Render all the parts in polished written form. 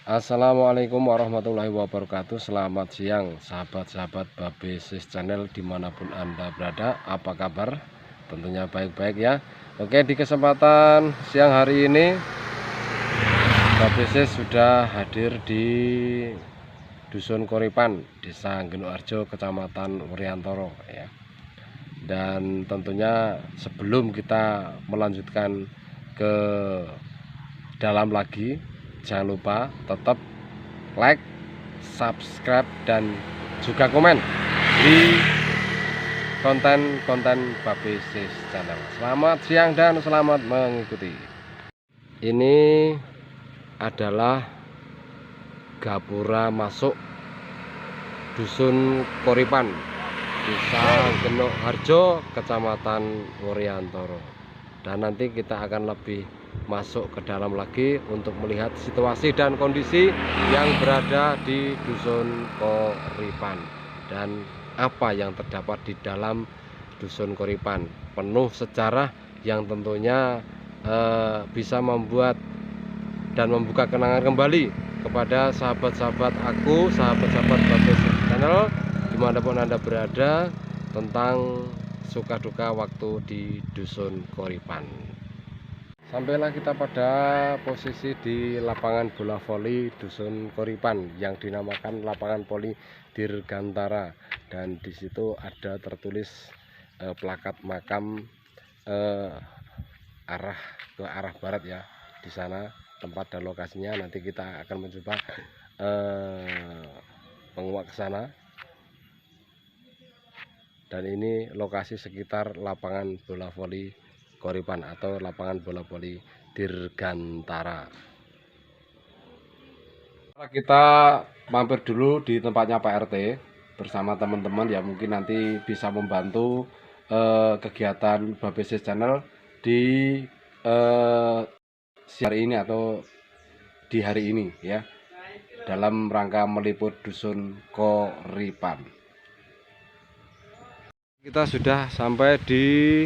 Assalamualaikum warahmatullahi wabarakatuh. Selamat siang sahabat-sahabat Babesis Channel dimanapun Anda berada. Apa kabar? Tentunya baik-baik ya. Oke, di kesempatan siang hari ini Babesis sudah hadir di Dusun Koripan, Desa Genuharjo, Kecamatan Wuryantoro ya. Dan tentunya sebelum kita melanjutkan ke dalam lagi, jangan lupa tetap like, subscribe, dan juga komen di konten-konten Babesis Channel. Selamat siang dan selamat mengikuti. Ini adalah gapura masuk Dusun Koripan, Desa Genuharjo, Kecamatan Wuryantoro. Dan nanti kita akan lebih masuk ke dalam lagi untuk melihat situasi dan kondisi yang berada di Dusun Koripan dan apa yang terdapat di dalam Dusun Koripan. Penuh sejarah yang tentunya bisa membuat dan membuka kenangan kembali kepada sahabat-sahabat aku, sahabat-sahabat Babesis Channel dimanapun Anda berada, tentang suka duka waktu di Dusun Koripan. Sampailah kita pada posisi di lapangan bola voli Dusun Koripan yang dinamakan lapangan voli Dirgantara, dan di situ ada tertulis plakat makam ke arah barat ya. Di sana tempat dan lokasinya, nanti kita akan mencoba menguak ke sana. Dan ini lokasi sekitar lapangan bola voli Koripan atau lapangan bola voli Dirgantara. Kita mampir dulu di tempatnya Pak RT bersama teman-teman ya, mungkin nanti bisa membantu kegiatan Babesis Channel di hari ini atau di hari ini ya, dalam rangka meliput Dusun Koripan. Kita sudah sampai di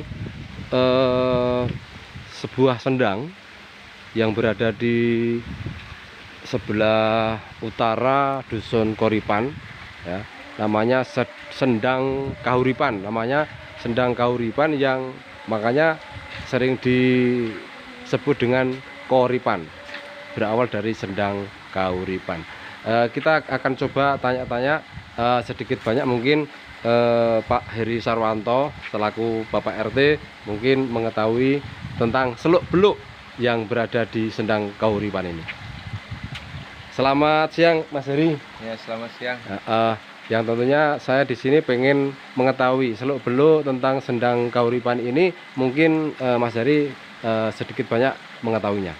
sebuah sendang yang berada di sebelah utara Dusun Koripan ya, namanya Sendang Kahuripan, yang makanya sering disebut dengan Koripan, berawal dari Sendang Kahuripan. Kita akan coba tanya-tanya sedikit banyak, mungkin Pak Heri Sarwanto selaku Bapak RT mungkin mengetahui tentang seluk-beluk yang berada di Sendang Kahuripan ini. Selamat siang Mas Heri. Ya, selamat siang. Yang tentunya saya di sini pengen mengetahui seluk-beluk tentang Sendang Kahuripan ini, mungkin Mas Heri sedikit banyak mengetahuinya.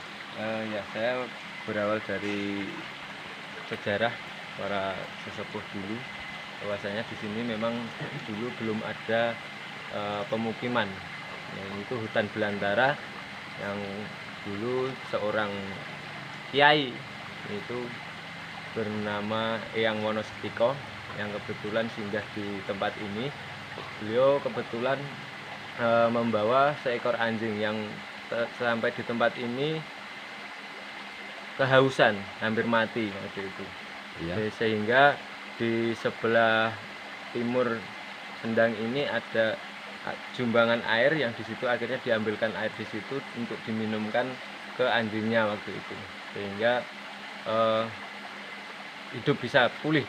Ya, saya berawal dari sejarah para sesepuh dulu, bahwasanya di sini memang dulu belum ada pemukiman, yaitu hutan belantara, yang dulu seorang kiai itu bernama Eyang Wonosetiko yang kebetulan singgah di tempat ini. Beliau kebetulan membawa seekor anjing yang sampai di tempat ini kehausan, hampir mati waktu itu. Ya. Sehingga di sebelah timur sendang ini ada jumbangan air yang di situ akhirnya diambilkan air di situ untuk diminumkan ke anjingnya waktu itu, sehingga hidup bisa pulih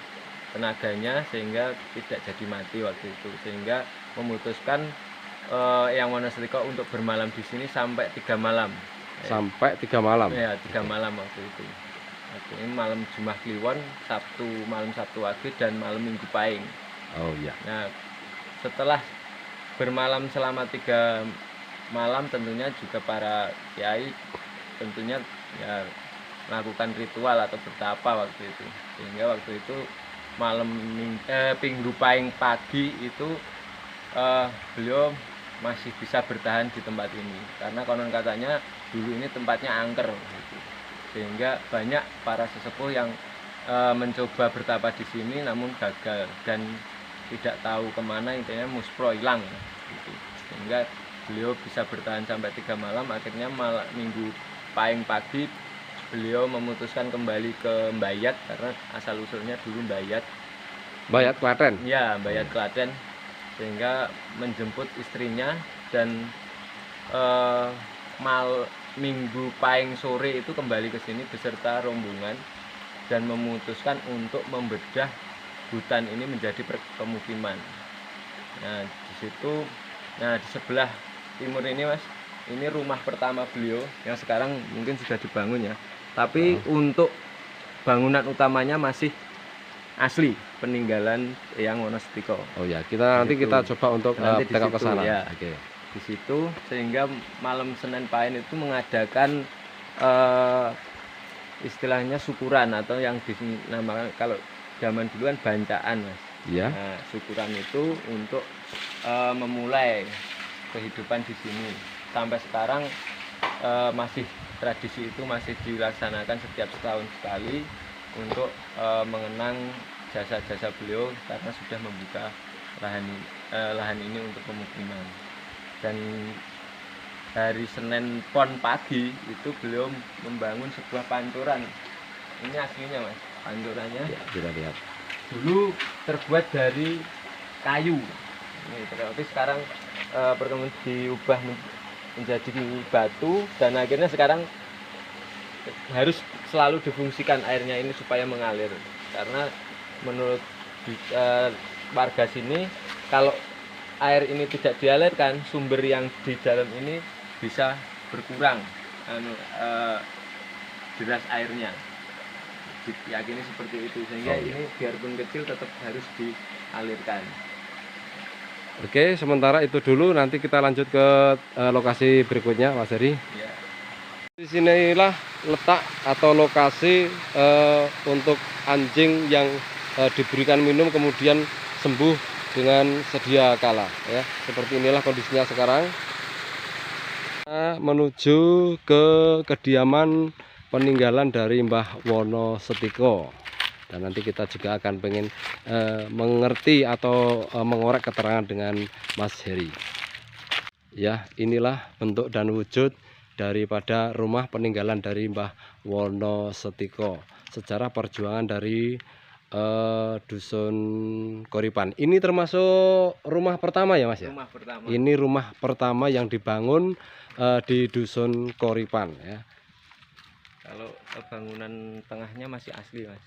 tenaganya sehingga tidak jadi mati waktu itu, sehingga memutuskan Eyang Wonosetiko untuk bermalam di sini sampai 3 malam. Sampai 3 malam? Ya, 3 malam waktu itu. Ini malam Jumat Kliwon, malam Sabtu Wage, dan malam Minggu Pahing. Oh iya. Nah, setelah bermalam selama 3 malam, tentunya juga para kiai tentunya ya melakukan ritual atau bertapa waktu itu, sehingga waktu itu malam Minggu Pahing pagi itu beliau masih bisa bertahan di tempat ini, karena konon katanya dulu ini tempatnya angker gitu. Sehingga banyak para sesepuh yang mencoba bertapa di sini namun gagal dan tidak tahu kemana, intinya muspro, hilang gitu. Sehingga beliau bisa bertahan sampai 3 malam. Akhirnya Minggu Pahing pagi beliau memutuskan kembali ke Mbayat karena asal usulnya dulu Mbayat. Bayat Klaten. Ya, Mbayat Klaten, sehingga menjemput istrinya dan eh, minggu Pahing sore itu kembali ke sini beserta rombongan dan memutuskan untuk membedah hutan ini menjadi pemukiman. Nah, di situ, di sebelah timur ini, Mas, ini rumah pertama beliau yang sekarang mungkin sudah dibangun ya. Tapi untuk bangunan utamanya masih asli peninggalan Eyang Wonosetiko. Oh ya, nanti kita coba untuk tengok ke sana. Ya. Oke. Di situ, sehingga malam Senin Pahing itu mengadakan istilahnya syukuran atau yang dinamakan kalau zaman dulu kan bancaan, Mas. Iya. Nah, syukuran itu untuk memulai kehidupan di sini. Sampai sekarang masih tradisi itu masih dilaksanakan setiap setahun sekali untuk mengenang jasa-jasa beliau karena sudah membuka lahan ini untuk pemukiman. Dan hari Senin Pon pagi itu beliau membangun sebuah pancuran. Ini aslinya, Mas, pancurannya. Ya, kita lihat. Dulu terbuat dari kayu. Ini tapi sekarang perkembangan diubah menjadi batu dan akhirnya sekarang harus selalu difungsikan airnya ini supaya mengalir. Karena menurut warga sini, kalau air ini tidak dialirkan, sumber yang di dalam ini bisa berkurang deras airnya. Diyakini seperti itu, sehingga ini biarpun kecil tetap harus dialirkan. Oke, sementara itu dulu, nanti kita lanjut ke lokasi berikutnya, Mas Heri. Ya. Di sinilah letak atau lokasi untuk anjing yang diberikan minum kemudian sembuh dengan sedia kala, ya. Seperti inilah kondisinya sekarang. Kita menuju ke kediaman peninggalan dari Mbah Wonosetiko, dan nanti kita juga akan pengen mengerti atau mengorek keterangan dengan Mas Heri. Ya, inilah bentuk dan wujud daripada rumah peninggalan dari Mbah Wonosetiko, sejarah perjuangan dari Dusun Koripan. Ini termasuk rumah pertama ya, Mas ya? Rumah pertama. Ini rumah pertama yang dibangun di Dusun Koripan, ya. Kalau bangunan tengahnya masih asli, Mas.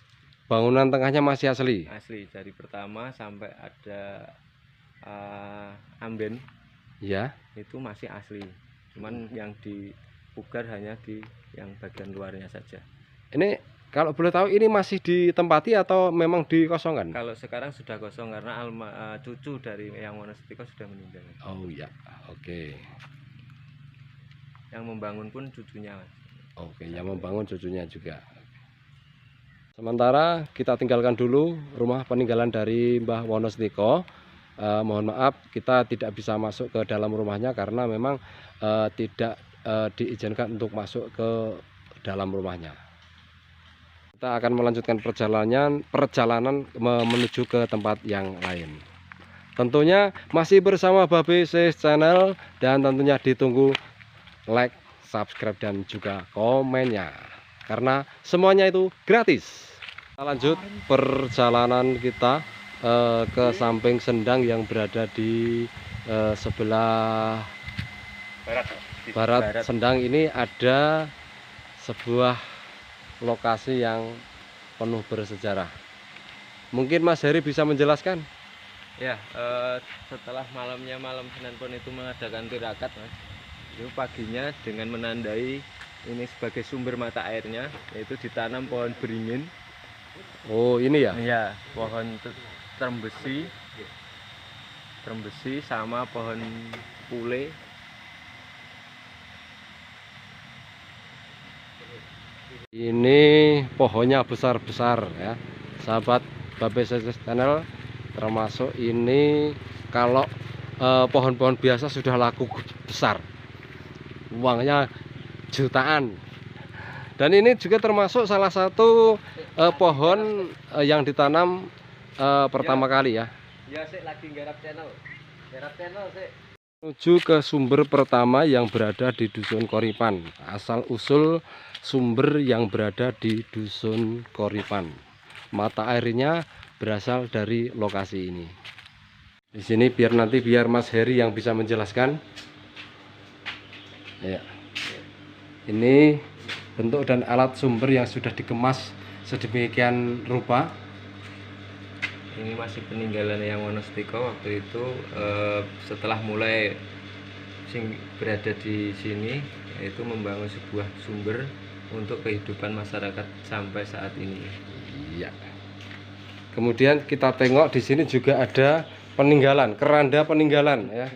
Bangunan tengahnya masih asli. Asli dari pertama sampai ada amben. Ya. Itu masih asli. Cuman yang dipugar hanya di yang bagian luarnya saja. Ini kalau boleh tahu, ini masih ditempati atau memang dikosongkan? Kalau sekarang sudah kosong karena cucu dari Eyang Wonosetiko sudah meninggal. Oh ya, oke. Yang membangun pun cucunya, Mas. Oke, yang membangun cucunya juga. Sementara kita tinggalkan dulu rumah peninggalan dari Mbah Wonosetiko. Mohon maaf, kita tidak bisa masuk ke dalam rumahnya karena memang tidak diizinkan untuk masuk ke dalam rumahnya. Kita akan melanjutkan perjalanan menuju ke tempat yang lain. Tentunya masih bersama Babe Sis Channel, dan tentunya ditunggu like, subscribe, dan juga komennya, karena semuanya itu gratis. Kita lanjut perjalanan kita ke samping Sendang yang berada di sebelah barat Sendang. Ini ada sebuah lokasi yang penuh bersejarah. Mungkin Mas Heri bisa menjelaskan? Ya, setelah malam Senin Pon itu mengadakan tirakat, Mas. Itu paginya dengan menandai ini sebagai sumber mata airnya, yaitu ditanam pohon beringin. Oh, ini ya? Iya, pohon trembesi sama pohon pule. Ini pohonnya besar-besar ya, sahabat Babe Sis Channel. Termasuk ini kalau pohon-pohon biasa sudah laku besar, uangnya jutaan. Dan ini juga termasuk salah satu pohon yang ditanam pertama kali ya. Ya, sik lagi garap channel sik. Menuju ke sumber pertama yang berada di Dusun Koripan. Asal usul sumber yang berada di Dusun Koripan. Mata airnya berasal dari lokasi ini. Di sini biar Mas Heri yang bisa menjelaskan. Ya. Ini bentuk dan alat sumber yang sudah dikemas sedemikian rupa. Ini masih peninggalan Eyang Wonostika waktu itu, setelah mulai berada di sini, yaitu membangun sebuah sumber untuk kehidupan masyarakat sampai saat ini. Iya. Kemudian kita tengok di sini juga ada peninggalan, keranda peninggalan ya.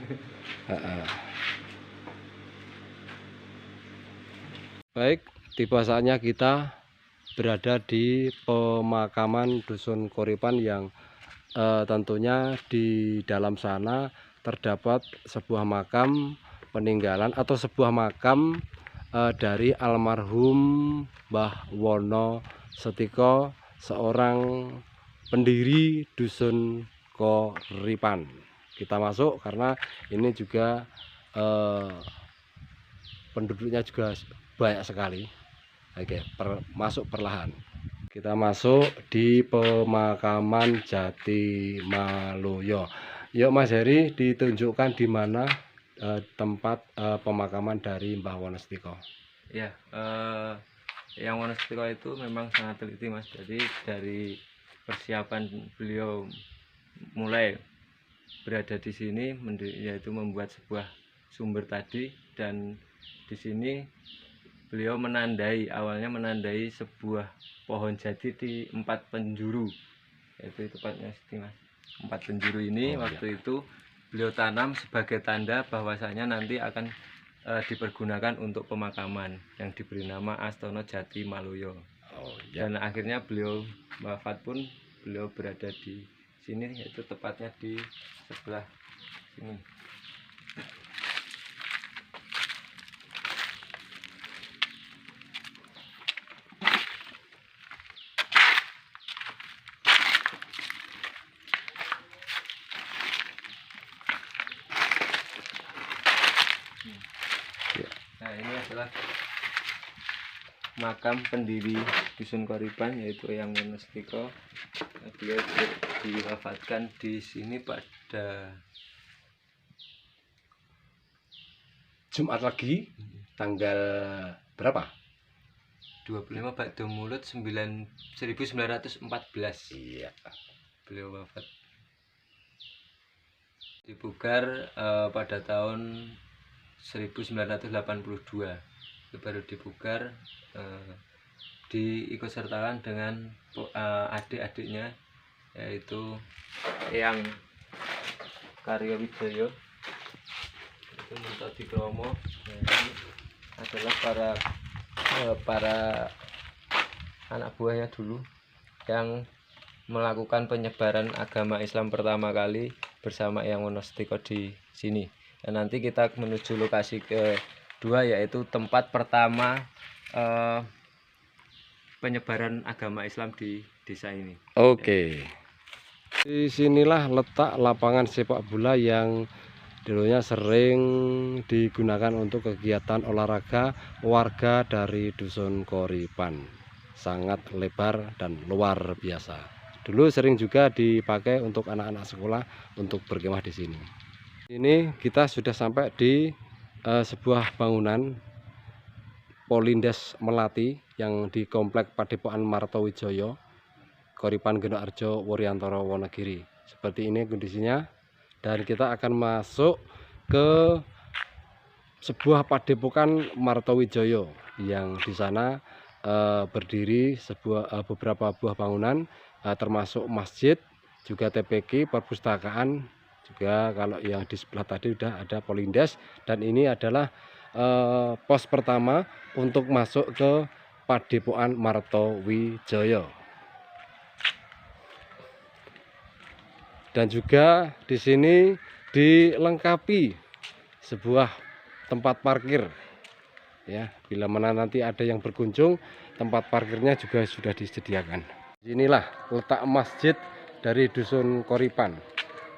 Baik, tiba saatnya kita berada di pemakaman Dusun Koripan yang tentunya di dalam sana terdapat sebuah makam peninggalan atau sebuah makam dari almarhum Mbah Wonostika, seorang pendiri Dusun Koripan. Kita masuk karena ini juga penduduknya juga banyak sekali. Oke, masuk perlahan. Kita masuk di pemakaman Jatimaloyo. Yuk Mas Heri, ditunjukkan di mana tempat pemakaman dari Mbah Wonostika. Ya, Eyang Wonostika itu memang sangat teliti Mas. Jadi dari persiapan beliau mulai berada di sini, yaitu membuat sebuah sumber tadi, dan di sini beliau awalnya menandai sebuah pohon jati di 4 penjuru, yaitu tepatnya sini Mas. 4 penjuru ini waktu itu beliau tanam sebagai tanda bahwasanya nanti akan dipergunakan untuk pemakaman yang diberi nama Astono Jatimaloyo. Dan akhirnya beliau wafat pun beliau berada di sini, yaitu tepatnya di sebelah sini. Nah, ini adalah makam pendiri Dusun Koripan, yaitu Eyang Wonostika. Beliau diwafatkan di sini pada Jumat lagi, tanggal berapa? 25 Ba'da Maulud 1914. Iya. Beliau wafat. Dipugar pada tahun 1982. Itu baru dipugar, diikutsertakan dengan adik-adiknya, yaitu Eyang Karyowijoyo, itu Muntadi Kromo. Ini adalah para anak buahnya dulu yang melakukan penyebaran agama Islam pertama kali bersama Eyang Wonostika di sini. Dan nanti kita menuju lokasi kedua, yaitu tempat pertama penyebaran agama Islam di desa ini. Oke. Di sinilah letak lapangan sepak bola yang dulunya sering digunakan untuk kegiatan olahraga warga dari Dusun Koripan. Sangat lebar dan luar biasa. Dulu sering juga dipakai untuk anak-anak sekolah untuk berkemah di sini. Ini kita sudah sampai di sebuah bangunan Polindes Melati yang di Komplek Padepokan Martowijoyo, Koripan Genoarjo, Wuryantoro, Wonogiri. Seperti ini kondisinya, dan kita akan masuk ke sebuah Padepokan Martowijoyo yang di sana berdiri beberapa buah bangunan, termasuk masjid, juga TPQ, perpustakaan. Juga kalau yang di sebelah tadi sudah ada Polindes, dan ini adalah pos pertama untuk masuk ke Padepokan Martowijoyo. Dan juga di sini dilengkapi sebuah tempat parkir ya, bila mana nanti ada yang berkunjung, tempat parkirnya juga sudah disediakan. Inilah letak masjid dari Dusun Koripan.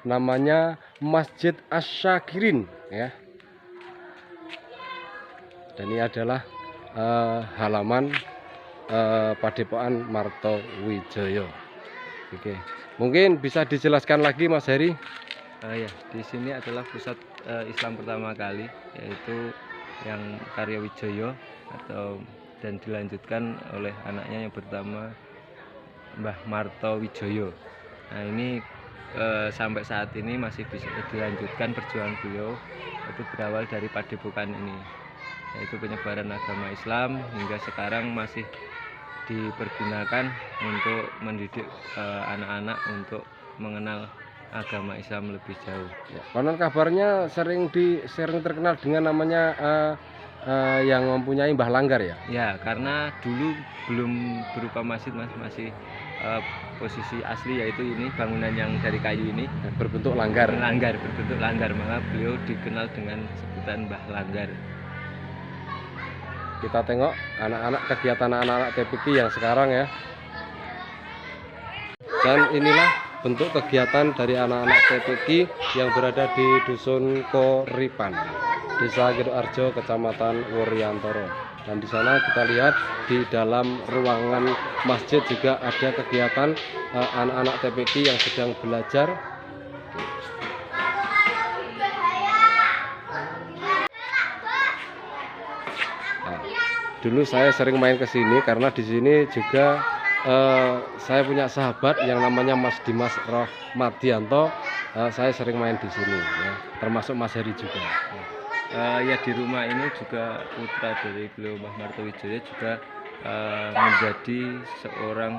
Namanya Masjid Asy-Syakirin ya. Dan ini adalah halaman Padepokan Martowijoyo. Oke, mungkin bisa dijelaskan lagi Mas Heri? Ya, di sini adalah pusat Islam pertama kali, yaitu yang Karyawijoyo dan dilanjutkan oleh anaknya yang pertama Mbah Martowijoyo. Nah ini sampai saat ini masih bisa dilanjutkan perjuangan beliau, itu berawal dari padepokan ini, yaitu penyebaran agama Islam hingga sekarang masih dipergunakan untuk mendidik anak-anak untuk mengenal agama Islam lebih jauh. Ya, konon kabarnya sering terkenal dengan namanya yang mempunyai Mbah Langgar ya? Ya, karena dulu belum berupa masjid Mas, masih posisi asli yaitu ini bangunan yang dari kayu ini berbentuk langgar. Berbentuk langgar, maka beliau dikenal dengan sebutan Mbah Langgar. Kita tengok kegiatan anak-anak TPQ yang sekarang ya. Dan inilah bentuk kegiatan dari anak-anak TPQ yang berada di Dusun Koripan, Desa Gedoarjo, Kecamatan Wuryantoro. Dan di sana kita lihat di dalam ruangan masjid juga ada kegiatan anak-anak TPQ yang sedang belajar. Nah, dulu saya sering main ke sini karena di sini juga saya punya sahabat yang namanya Mas Dimas Rohmadianto. Saya sering main di sini ya, termasuk Mas Heri juga. Ya, di rumah ini juga putra dari beliau Mbah Martowijoyo juga menjadi seorang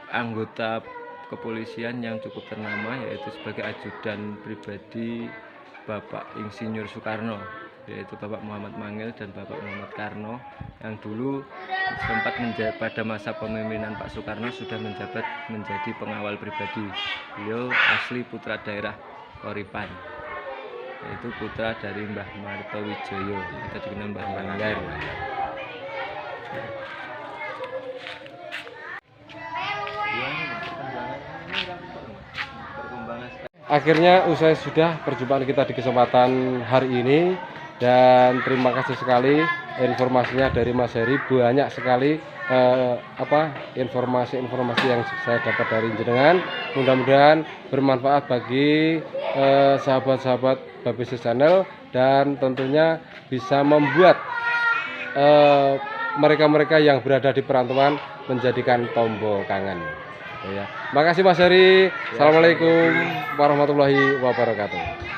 anggota kepolisian yang cukup ternama, yaitu sebagai ajudan pribadi Bapak Insinyur Soekarno, yaitu Bapak Muhammad Mangil dan Bapak Muhammad Karno, yang dulu sempat pada masa pemimpinan Pak Soekarno sudah menjabat menjadi pengawal pribadi. Beliau asli putra daerah Koripan, yaitu putra dari Mbah Martowijoyo, kita dikenal Mbah Langgar. Akhirnya usai sudah perjumpaan kita di kesempatan hari ini, dan terima kasih sekali informasinya dari Mas Heri. Banyak sekali informasi-informasi yang saya dapat dari jenengan. Mudah-mudahan bermanfaat bagi sahabat-sahabat Babis Channel, dan tentunya bisa membuat mereka-mereka yang berada di perantauan menjadikan tombol kangen. Ya. Makasih Mas Heri. Assalamualaikum warahmatullahi wabarakatuh.